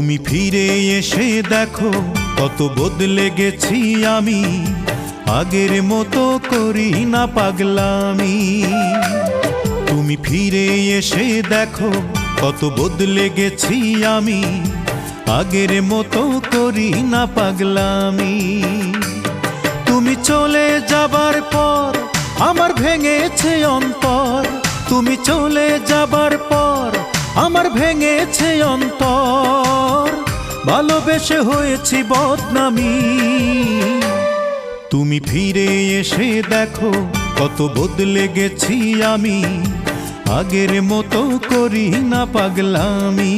তুমি ফিরে এসে দেখো কত বদলে গেছি আমি, আগের মতো করি না পাগলামি। তুমি ফিরে এসে দেখো কত বদলে গেছি আমি, আগের মতো করি না পাগলামি। তুমি চলে যাবার পর আমার ভেঙেছে অন্তর, তুমি চলে যাবার পর আমার ভেঙেছে অন্তর, ভালোবেসে হয়েছি বদনামি। তুমি ফিরে এসে দেখো কত বদলে গেছি আমি, আগের মতো করি না পাগলামি।